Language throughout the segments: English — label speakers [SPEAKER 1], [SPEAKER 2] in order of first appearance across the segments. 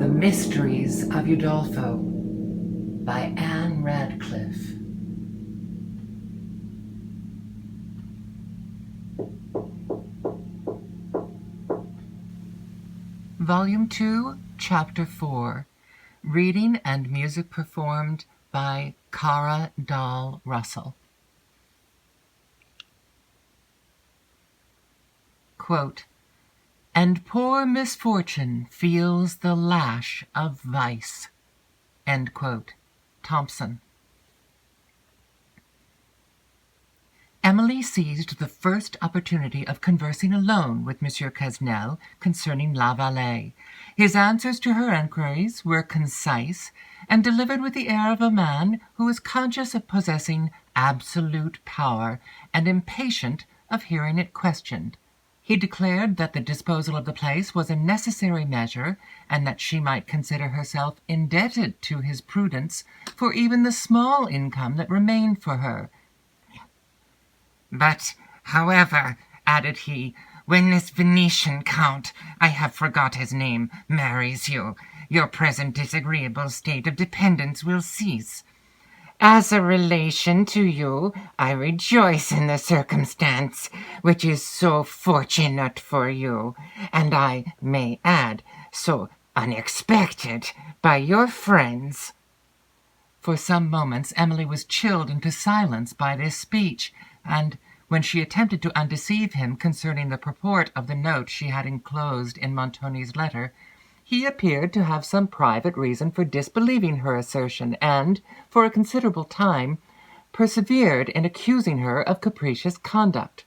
[SPEAKER 1] The Mysteries of Udolpho by Ann Radcliffe. Volume 2, Chapter 4. Reading and music performed by Kara Dahl Russell. Quote, "And poor misfortune feels the lash of vice." End quote. Thompson. Emily seized the first opportunity of conversing alone with Monsieur Quesnel concerning La Vallée. His answers to her enquiries were concise, and delivered with the air of a man who is conscious of possessing absolute power, and impatient of hearing it questioned. He declared that the disposal of the place was a necessary measure, and that she might consider herself indebted to his prudence for even the small income that remained for her. "But, however," added he, "when this Venetian count, I have forgot his name, marries you, your present disagreeable state of dependence will cease. As a relation to you, I rejoice in the circumstance, which is so fortunate for you, and I may add, so unexpected by your friends." For some moments Emily was chilled into silence by this speech, and when she attempted to undeceive him concerning the purport of the note she had enclosed in Montoni's letter, he appeared to have some private reason for disbelieving her assertion, and, for a considerable time, persevered in accusing her of capricious conduct.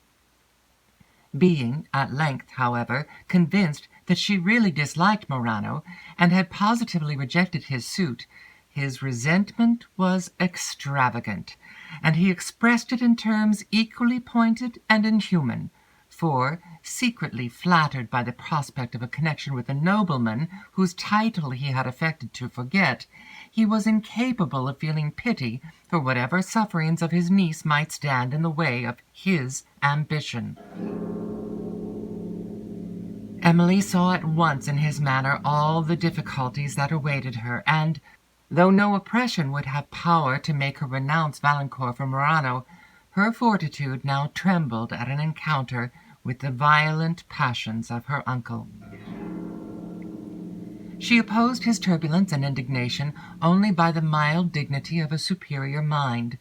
[SPEAKER 1] Being, at length, however, convinced that she really disliked Morano, and had positively rejected his suit, his resentment was extravagant, and he expressed it in terms equally pointed and inhuman, for, secretly flattered by the prospect of a connection with a nobleman whose title he had affected to forget, he was incapable of feeling pity for whatever sufferings of his niece might stand in the way of his ambition. Emily saw at once in his manner all the difficulties that awaited her, and, though no oppression would have power to make her renounce Valancourt for Morano, her fortitude now trembled at an encounter with the violent passions of her uncle. She opposed his turbulence and indignation only by the mild dignity of a superior mind,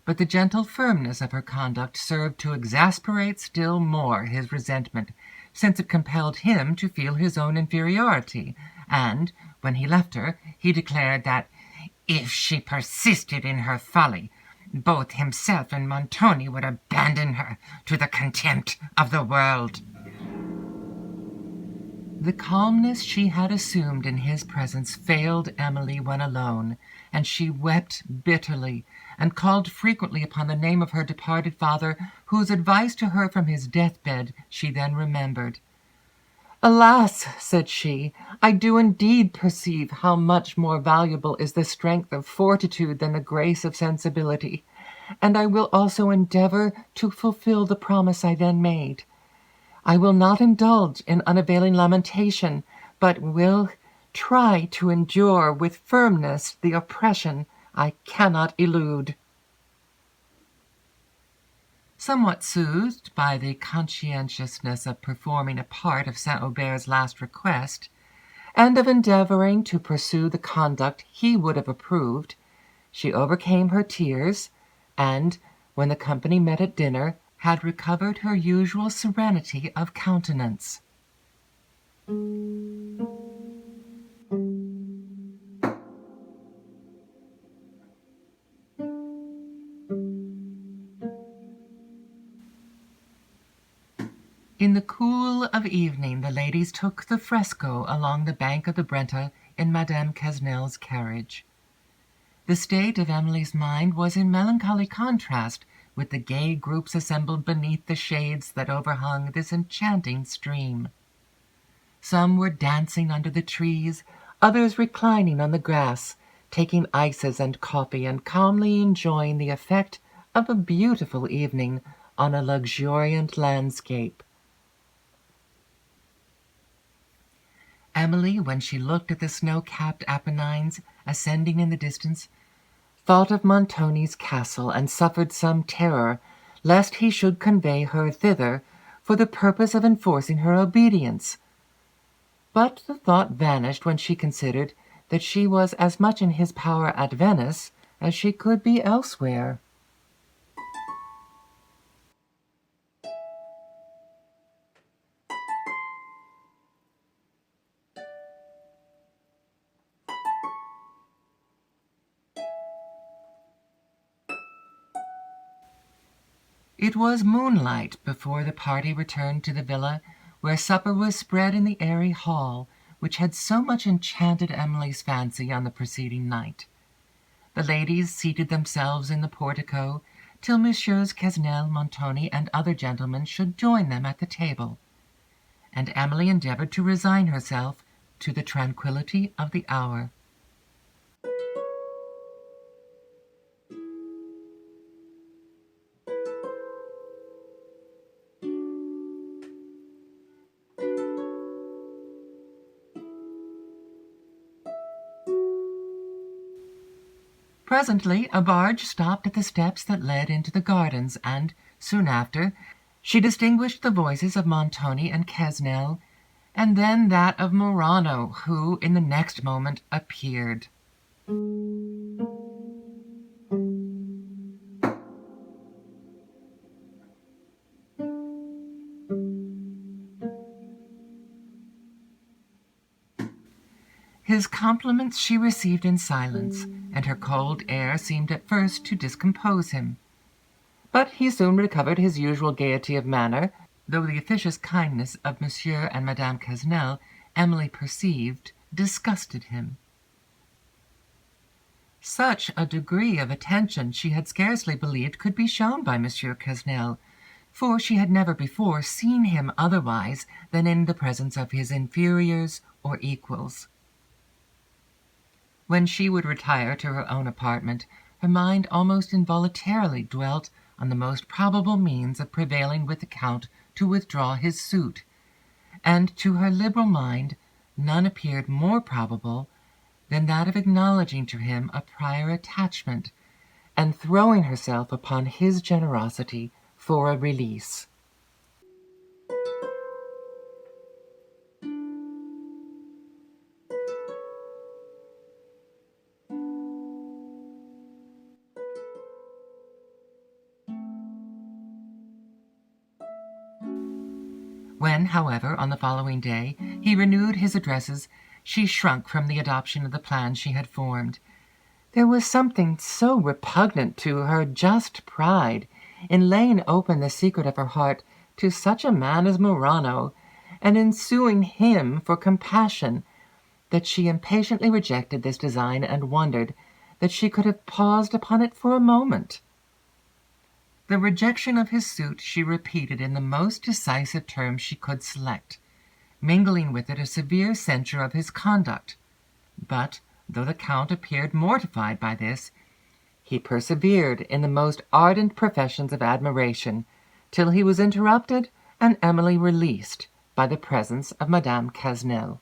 [SPEAKER 1] but the gentle firmness of her conduct served to exasperate still more his resentment, since it compelled him to feel his own inferiority, and, when he left her, he declared that, if she persisted in her folly, both himself and Montoni would abandon her to the contempt of the world. The calmness she had assumed in his presence failed Emily when alone, and she wept bitterly, and called frequently upon the name of her departed father, whose advice to her from his death-bed she then remembered. "Alas," said she, "I do indeed perceive how much more valuable is the strength of fortitude than the grace of sensibility, and I will also endeavour to fulfil the promise I then made. I will not indulge in unavailing lamentation, but will try to endure with firmness the oppression I cannot elude." Somewhat soothed by the conscientiousness of performing a part of St. Aubert's last request, and of endeavouring to pursue the conduct he would have approved, she overcame her tears, and, when the company met at dinner, had recovered her usual serenity of countenance. In the cool of evening the ladies took the fresco along the bank of the Brenta in Madame Quesnel's carriage. The state of Emily's mind was in melancholy contrast with the gay groups assembled beneath the shades that overhung this enchanting stream. Some were dancing under the trees, others reclining on the grass, taking ices and coffee, and calmly enjoying the effect of a beautiful evening on a luxuriant landscape. Emily, when she looked at the snow-capped Apennines ascending in the distance, thought of Montoni's castle, and suffered some terror lest he should convey her thither for the purpose of enforcing her obedience. But the thought vanished when she considered that she was as much in his power at Venice as she could be elsewhere. It was moonlight before the party returned to the villa, where supper was spread in the airy hall which had so much enchanted Emily's fancy on the preceding night. The ladies seated themselves in the portico till Messieurs Quesnel, Montoni, and other gentlemen should join them at the table, and Emily endeavoured to resign herself to the tranquillity of the hour. Presently a barge stopped at the steps that led into the gardens, and, soon after, she distinguished the voices of Montoni and Quesnel, and then that of Morano, who, in the next moment, appeared. His compliments she received in silence, and her cold air seemed at first to discompose him. But he soon recovered his usual gaiety of manner, though the officious kindness of Monsieur and Madame Quesnel, Emily perceived, disgusted him. Such a degree of attention she had scarcely believed could be shown by Monsieur Quesnel, for she had never before seen him otherwise than in the presence of his inferiors or equals. When she would retire to her own apartment, her mind almost involuntarily dwelt on the most probable means of prevailing with the Count to withdraw his suit, and to her liberal mind none appeared more probable than that of acknowledging to him a prior attachment, and throwing herself upon his generosity for a release. When, however, on the following day, he renewed his addresses, she shrunk from the adoption of the plan she had formed. There was something so repugnant to her just pride in laying open the secret of her heart to such a man as Morano, and in suing him for compassion, that she impatiently rejected this design, and wondered that she could have paused upon it for a moment. The rejection of his suit she repeated in the most decisive terms she could select, mingling with it a severe censure of his conduct. But, though the Count appeared mortified by this, he persevered in the most ardent professions of admiration, till he was interrupted and Emily released by the presence of Madame Quesnel.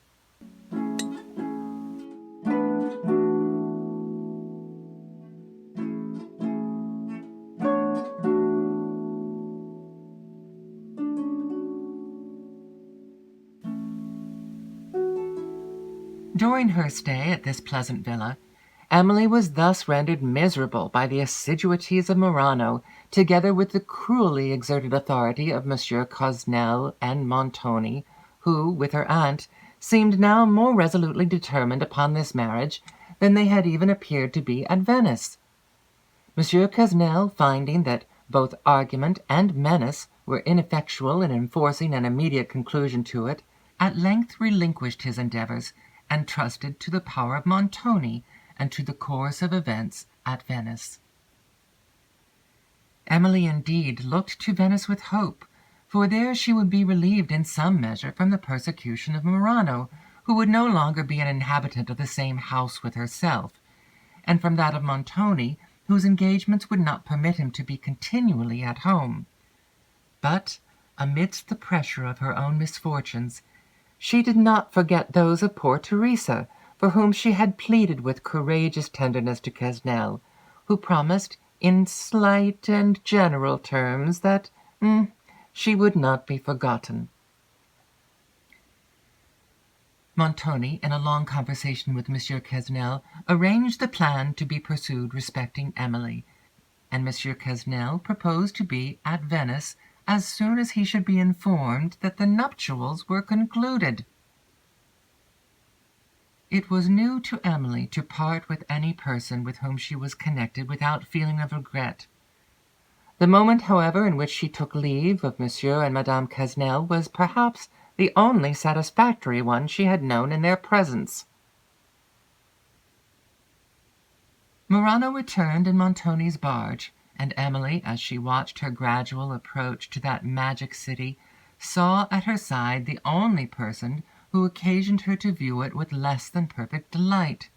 [SPEAKER 1] During her stay at this pleasant villa, Emily was thus rendered miserable by the assiduities of Morano, together with the cruelly exerted authority of Monsieur Quesnel and Montoni, who, with her aunt, seemed now more resolutely determined upon this marriage than they had even appeared to be at Venice. Monsieur Quesnel, finding that both argument and menace were ineffectual in enforcing an immediate conclusion to it, at length relinquished his endeavours, and trusted to the power of Montoni and to the course of events at Venice. Emily indeed looked to Venice with hope, for there she would be relieved in some measure from the persecution of Morano, who would no longer be an inhabitant of the same house with herself, and from that of Montoni, whose engagements would not permit him to be continually at home. But, amidst the pressure of her own misfortunes,
[SPEAKER 2] She did not forget those of poor Teresa, for whom she had pleaded with courageous tenderness to Quesnel, who promised, in slight and general terms, that she would not be forgotten. Montoni, in a long conversation with Monsieur Quesnel, arranged the plan to be pursued respecting Emily, and Monsieur Quesnel proposed to be at Venice as soon as he should be informed that the nuptials were concluded. It was new to Emily to part with any person with whom she was connected without feeling of regret. The moment, however, in which she took leave of Monsieur and Madame Quesnel was perhaps the only satisfactory one she had known in their presence. Morano returned in Montoni's barge, and Emily, as she watched her gradual approach to that magic city, saw at her side the only person who occasioned her to view it with less than perfect delight.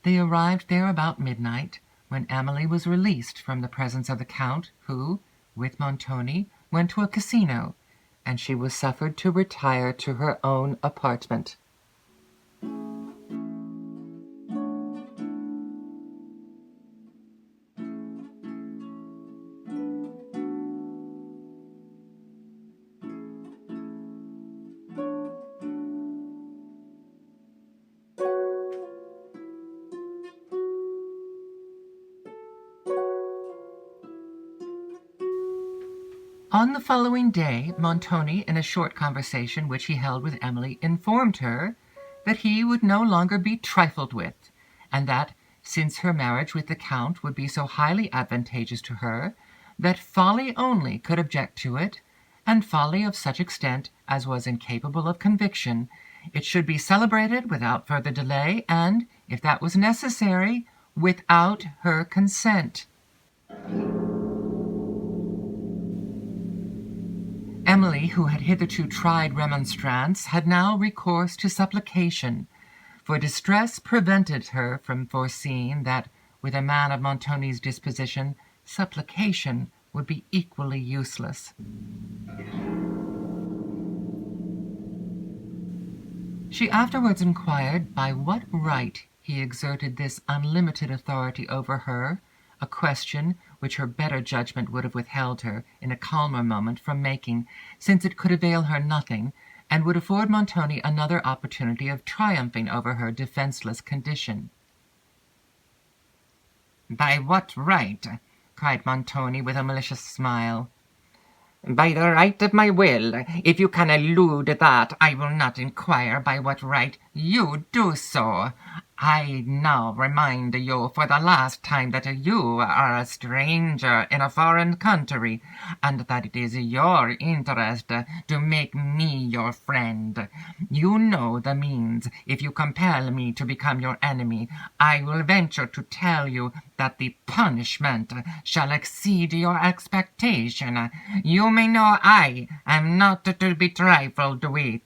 [SPEAKER 2] They arrived there about midnight, when Emily was released from the presence of the Count, who, with Montoni, went to a casino, and she was suffered to retire to her own apartment. On the following day, Montoni, in a short conversation which he held with Emily, informed her that he would no longer be trifled with, and that, since her marriage with the Count would be so highly advantageous to her, that folly only could object to it, and folly of such extent as was incapable of conviction. It should be celebrated without further delay, and, if that was necessary, without her consent. Emily, who had hitherto tried remonstrance, had now recourse to supplication, for distress prevented her from foreseeing that, with a man of Montoni's disposition, supplication would be equally useless. She afterwards inquired by what right he exerted this unlimited authority over her, a question which her better judgment would have withheld her, in a calmer moment, from making, since it could avail her nothing, and would afford Montoni another opportunity of triumphing over her defenceless condition.
[SPEAKER 1] "By what right?" cried Montoni, with a malicious smile.
[SPEAKER 2] "By the right of my will. If you can elude that,
[SPEAKER 1] "I will not inquire by what right you do so. I now remind you for the last time that you are a stranger in a foreign country, and that it is your interest to make me your friend. You know the means. If you compel me to become your enemy, I will venture to tell you that the punishment shall exceed your expectation. You may know I am not to be trifled with."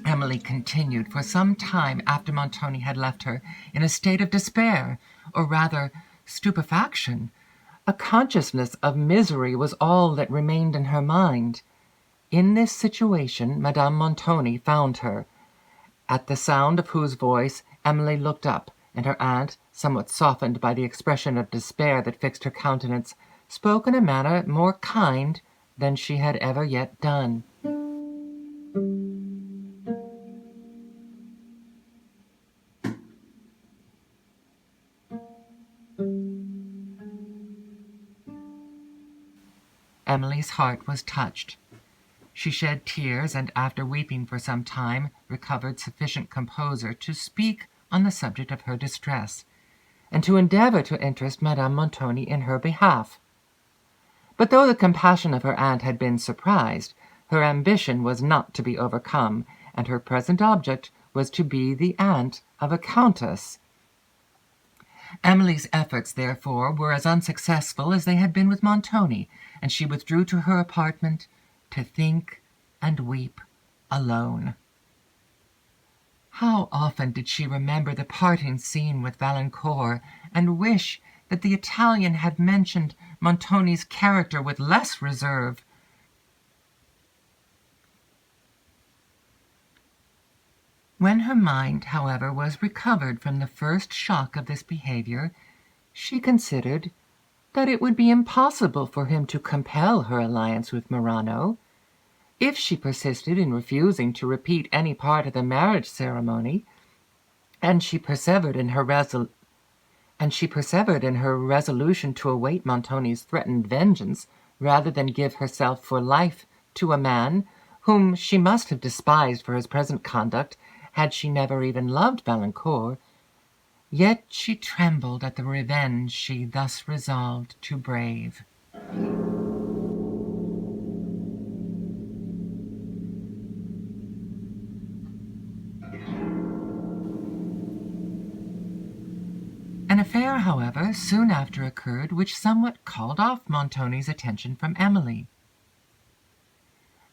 [SPEAKER 1] Emily continued for some time after Montoni had left her in a state of despair, or rather stupefaction. A consciousness of misery was all that remained in her mind. In this situation Madame Montoni found her, at the sound of whose voice Emily looked up, and her aunt, somewhat softened by the expression of despair that fixed her countenance, spoke in a manner more kind than she had ever yet done. Emily's heart was touched. She shed tears, and after weeping for some time, recovered sufficient composure to speak on the subject of her distress, and to endeavour to interest Madame Montoni in her behalf. But though the compassion of her aunt had been surprised, her ambition was not to be overcome, and her present object was to be the aunt of a countess. Emily's efforts, therefore, were as unsuccessful as they had been with Montoni, and she withdrew to her apartment to think and weep alone.
[SPEAKER 2] How often did she remember the parting scene with Valancourt, and wish that the Italian had mentioned Montoni's character with less reserve! When her mind, however, was recovered from the first shock of this behaviour, she considered that it would be impossible for him to compel her alliance with Morano. If she persisted in refusing to repeat any part of the marriage ceremony, and she persevered in her resolution to await Montoni's threatened vengeance rather than give herself for life to a man whom she must have despised for his present conduct had she never even loved Valancourt, yet she trembled at the revenge she thus resolved to brave. An affair, however, soon after occurred which somewhat called off Montoni's attention from Emily.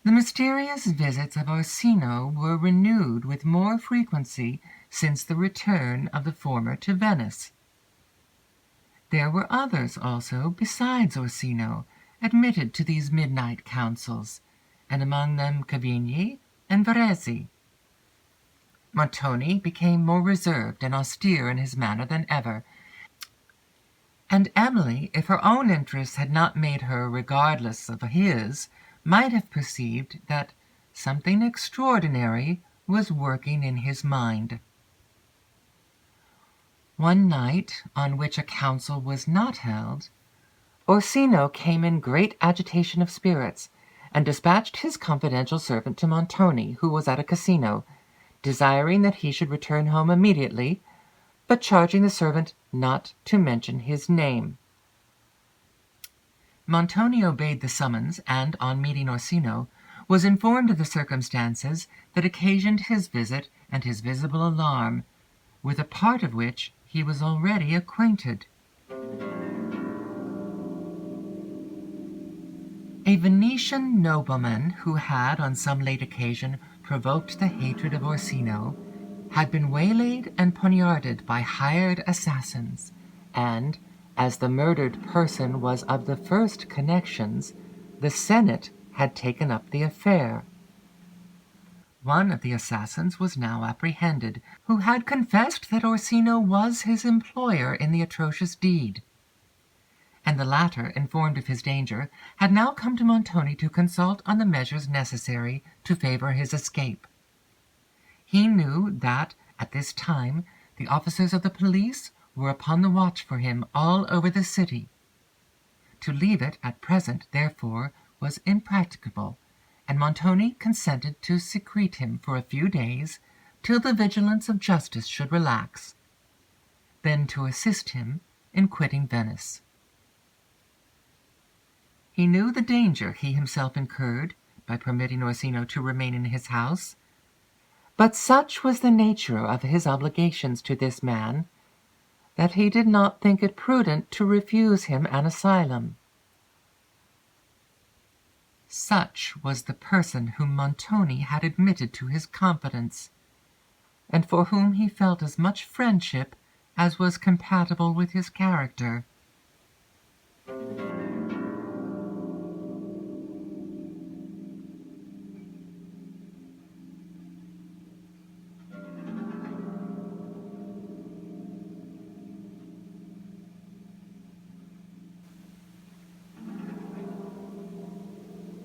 [SPEAKER 2] The mysterious visits of Orsino were renewed with more frequency since the return of the former to Venice. There were others also, besides Orsino, admitted to these midnight councils, and among them Cavigni and Verezzi. Montoni became more reserved and austere in his manner than ever, and Emily, if her own interests had not made her regardless of his, might have perceived that something extraordinary was working in his mind. One night, on which a council was not held, Orsino came in great agitation of spirits, and dispatched his confidential servant to Montoni, who was at a casino, desiring that he should return home immediately, but charging the servant not to mention his name. Montoni obeyed the summons, and, on meeting Orsino, was informed of the circumstances that occasioned his visit and his visible alarm, with a part of which he was already acquainted. A Venetian nobleman, who had on some late occasion provoked the hatred of Orsino, had been waylaid and poniarded by hired assassins, and, as the murdered person was of the first connections, the Senate had taken up the affair. One of the assassins was now apprehended, who had confessed that Orsino was his employer in the atrocious deed, and the latter, informed of his danger, had now come to Montoni to consult on the measures necessary to favour his escape. He knew that, at this time, the officers of the police were upon the watch for him all over the city. To leave it at present, therefore, was impracticable, and Montoni consented to secrete him for a few days, till the vigilance of justice should relax, then to assist him in quitting Venice. He knew the danger he himself incurred by permitting Orsino to remain in his house, but such was the nature of his obligations to this man that he did not think it prudent to refuse him an asylum. Such was the person whom Montoni had admitted to his confidence, and for whom he felt as much friendship as was compatible with his character.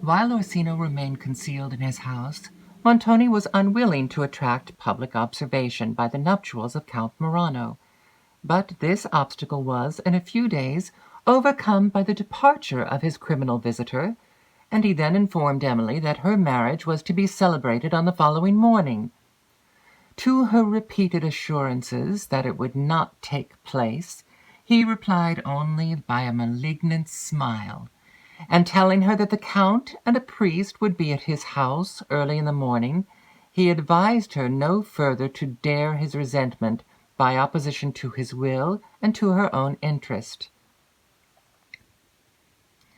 [SPEAKER 2] While Orsino remained concealed in his house, Montoni was unwilling to attract public observation by the nuptials of Count Morano, but this obstacle was, in a few days, overcome by the departure of his criminal visitor, and he then informed Emily that her marriage was to be celebrated on the following morning. To her repeated assurances that it would not take place, he replied only by a malignant smile, and telling her that the Count and a priest would be at his house early in the morning, he advised her no further to dare his resentment by opposition to his will and to her own interest.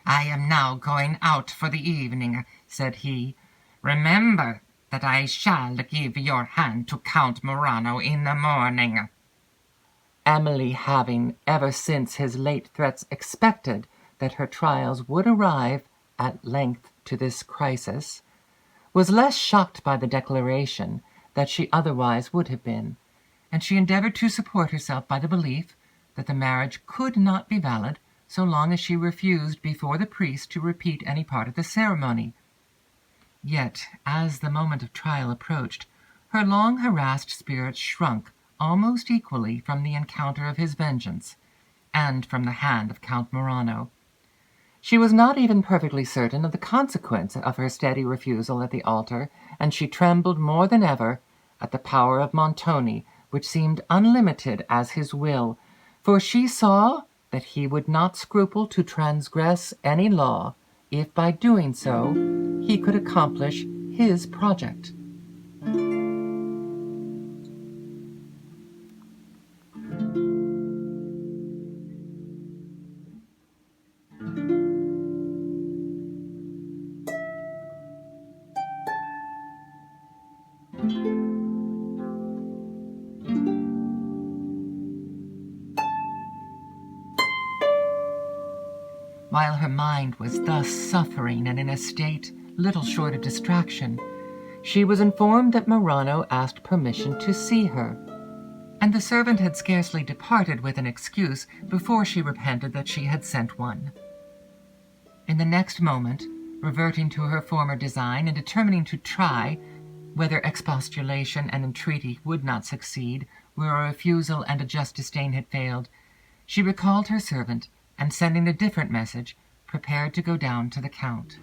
[SPEAKER 1] "I am now going out for the evening," said he. "Remember that I shall give your hand to Count Morano in the morning."
[SPEAKER 2] Emily, having ever since his late threats expected that her trials would arrive at length to this crisis, was less shocked by the declaration that she otherwise would have been, and she endeavored to support herself by the belief that the marriage could not be valid so long as she refused before the priest to repeat any part of the ceremony. Yet, as the moment of trial approached, her long harassed spirit shrunk almost equally from the encounter of his vengeance, and from the hand of Count Morano. She was not even perfectly certain of the consequence of her steady refusal at the altar, and she trembled more than ever at the power of Montoni, which seemed unlimited as his will, for she saw that he would not scruple to transgress any law, if by doing so he could accomplish his project. While her mind was thus suffering and in a state little short of distraction, she was informed that Morano asked permission to see her, and the servant had scarcely departed with an excuse before she repented that she had sent one. In the next moment, reverting to her former design and determining to try whether expostulation and entreaty would not succeed where a refusal and a just disdain had failed, she recalled her servant, and sending a different message, prepared to go down to the Count.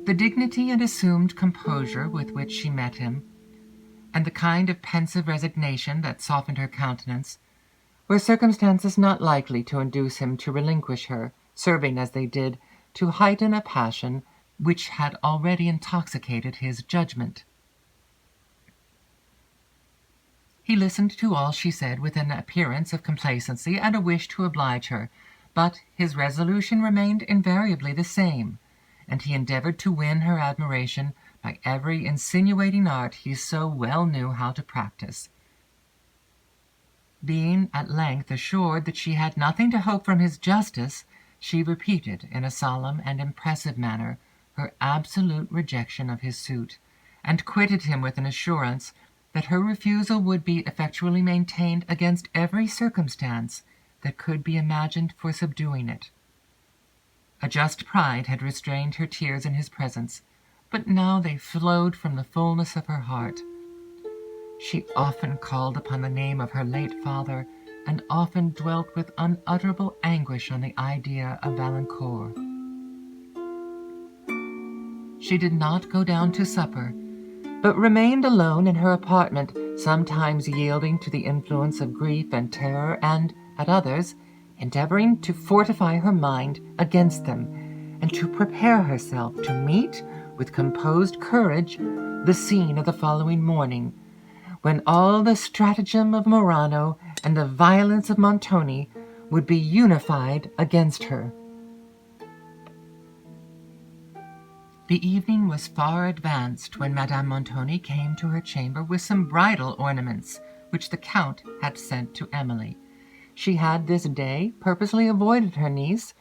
[SPEAKER 2] The dignity and assumed composure with which she met him, and the kind of pensive resignation that softened her countenance, were circumstances not likely to induce him to relinquish her, serving, as they did, to heighten a passion which had already intoxicated his judgment. He listened to all she said with an appearance of complacency and a wish to oblige her, but his resolution remained invariably the same, and he endeavored to win her admiration by every insinuating art he so well knew how to practice. Being at length assured that she had nothing to hope from his justice, she repeated in a solemn and impressive manner her absolute rejection of his suit, and quitted him with an assurance that her refusal would be effectually maintained against every circumstance that could be imagined for subduing it. A just pride had restrained her tears in his presence, but now they flowed from the fullness of her heart. She often called upon the name of her late father, and often dwelt with unutterable anguish on the idea of Valancourt. She did not go down to supper, but remained alone in her apartment, sometimes yielding to the influence of grief and terror, and, at others, endeavoring to fortify her mind against them, and to prepare herself to meet, with composed courage, the scene of the following morning, when all the stratagem of Morano and the violence of Montoni would be unified against her. The evening was far advanced when Madame Montoni came to her chamber with some bridal ornaments, which the Count had sent to Emily. She had this day purposely avoided her niece,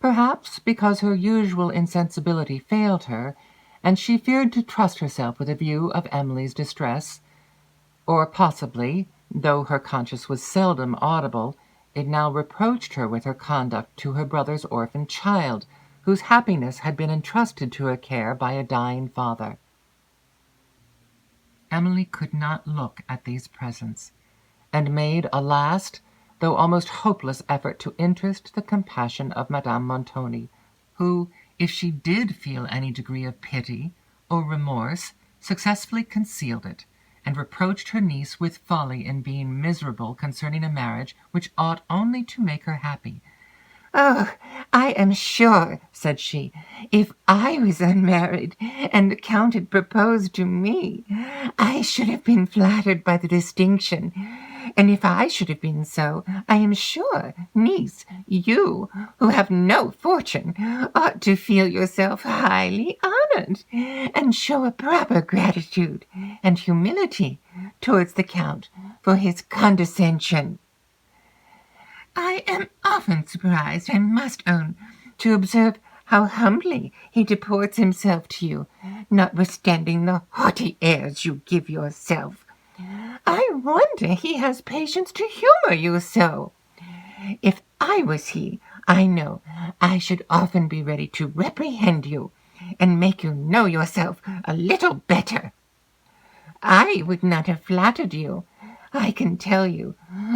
[SPEAKER 2] perhaps because her usual insensibility failed her, and she feared to trust herself with a view of Emily's distress, or possibly, though her conscience was seldom audible, it now reproached her with her conduct to her brother's orphan child, whose happiness had been entrusted to her care by a dying father. Emily could not look at these presents, and made a last though almost hopeless effort to interest the compassion of Madame Montoni, who, if she did feel any degree of pity or remorse, successfully concealed it, and reproached her niece with folly in being miserable concerning a marriage which ought only to make her happy.
[SPEAKER 1] "Oh, I am sure," said she, "if I was unmarried, and the Count had proposed to me, I should have been flattered by the distinction. And if I should have been so, I am sure, niece, you, who have no fortune, ought to feel yourself highly honored, and show a proper gratitude and humility towards the Count for his condescension. I am often surprised, I must own, to observe how humbly he deports himself to you, notwithstanding the haughty airs you give yourself. I wonder he has patience to humour you so. If I was he, I know I should often be ready to reprehend you, and make you know yourself a little better. I would not have flattered you, I can tell you,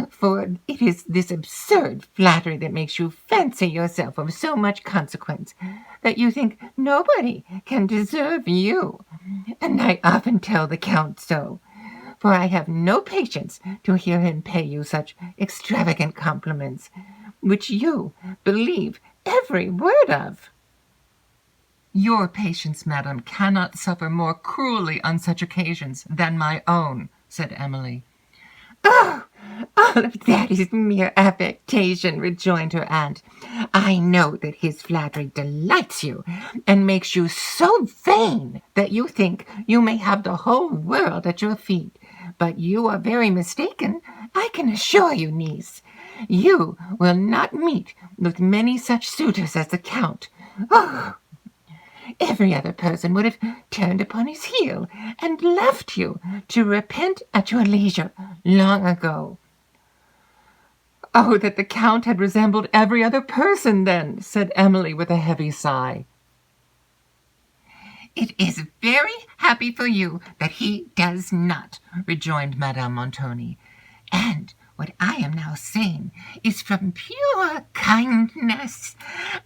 [SPEAKER 1] for it is this absurd flattery that makes you fancy yourself of so much consequence, that you think nobody can deserve you, and I often tell the Count so, for I have no patience to hear him pay you such extravagant compliments, which you believe every word of."
[SPEAKER 2] "Your patience, madam, cannot suffer more cruelly on such occasions than my own," said Emily.
[SPEAKER 1] "Oh, all of that is mere affectation," rejoined her aunt. "I know that his flattery delights you, and makes you so vain that you think you may have the whole world at your feet. But you are very mistaken, I can assure you, niece. You will not meet with many such suitors as the Count. Oh! Every other person would have turned upon his heel and left you to repent at your leisure long ago."
[SPEAKER 2] "Oh, that the Count had resembled every other person, then," said Emily with a heavy sigh.
[SPEAKER 1] "It is very happy for you that he does not," rejoined Madame Montoni, "and what I am now saying is from pure kindness.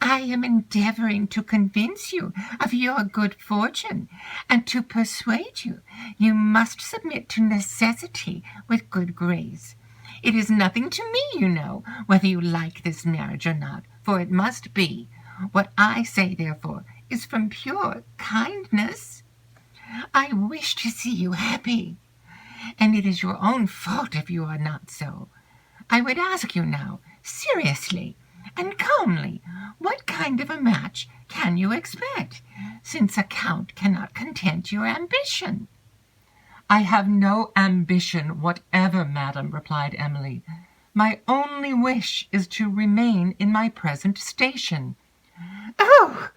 [SPEAKER 1] I am endeavouring to convince you of your good fortune, and to persuade you you must submit to necessity with good grace. It is nothing to me, you know, whether you like this marriage or not, for it must be. What I say, therefore, is from pure kindness. I wish to see you happy, and it is your own fault if you are not so. I would ask you now, seriously and calmly, what kind of a match can you expect, since a Count cannot content your ambition?"
[SPEAKER 2] "I have no ambition whatever, madam," replied Emily. "My only wish is to remain in my present station."
[SPEAKER 1] "Oh!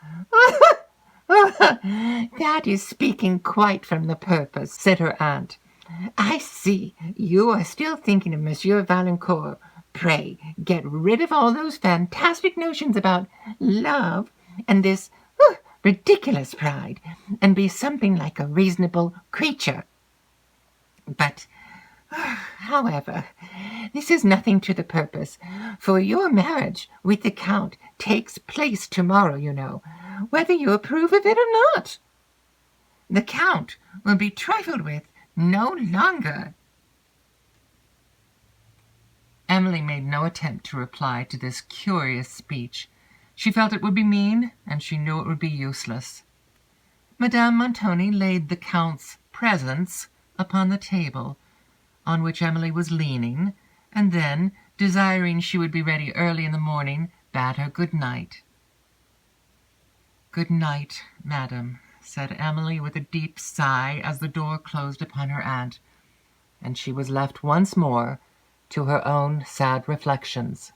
[SPEAKER 1] That is speaking quite from the purpose," said her aunt. "I see you are still thinking of Monsieur Valancourt. Pray get rid of all those fantastic notions about love and this ridiculous pride, and be something like a reasonable creature. But, however, this is nothing to the purpose, for your marriage with the Count takes place tomorrow, you know, whether you approve of it or not. The Count will be trifled with no longer."
[SPEAKER 2] Emily made no attempt to reply to this curious speech. She felt it would be mean, and she knew it would be useless. Madame Montoni laid the Count's presents upon the table, on which Emily was leaning, and then, desiring she would be ready early in the morning, bade her good night. "Good night, madam," said Emily with a deep sigh as the door closed upon her aunt, and she was left once more to her own sad reflections.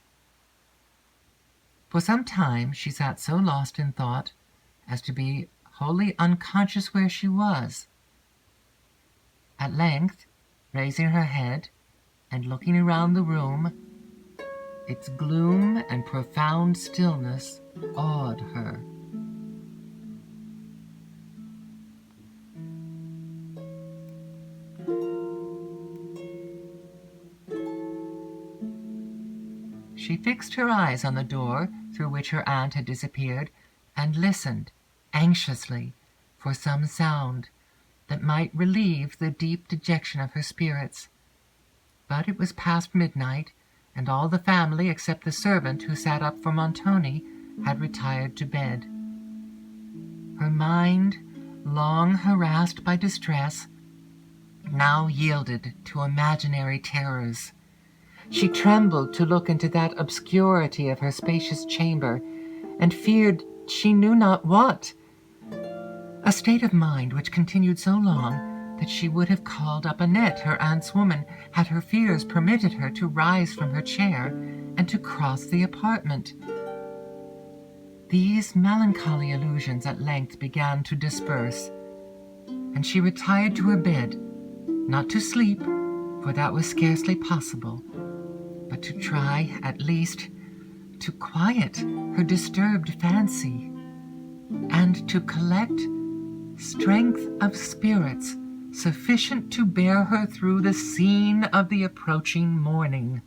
[SPEAKER 2] For some time she sat so lost in thought as to be wholly unconscious where she was. At length, raising her head and looking around the room, its gloom and profound stillness awed her. She fixed her eyes on the door through which her aunt had disappeared, and listened anxiously for some sound that might relieve the deep dejection of her spirits. But it was past midnight, and all the family, except the servant who sat up for Montoni, had retired to bed. Her mind, long harassed by distress, now yielded to imaginary terrors. She trembled to look into that obscurity of her spacious chamber, and feared she knew not what. A state of mind which continued so long that she would have called up Annette, her aunt's woman, had her fears permitted her to rise from her chair and to cross the apartment. These melancholy illusions at length began to disperse, and she retired to her bed, not to sleep, for that was scarcely possible, but to try, at least, to quiet her disturbed fancy, and to collect strength of spirits sufficient to bear her through the scene of the approaching morning.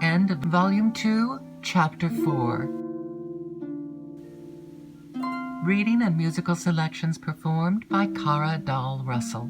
[SPEAKER 2] End of Volume 2, Chapter 4. Reading and musical selections performed by Kara Dahl Russell.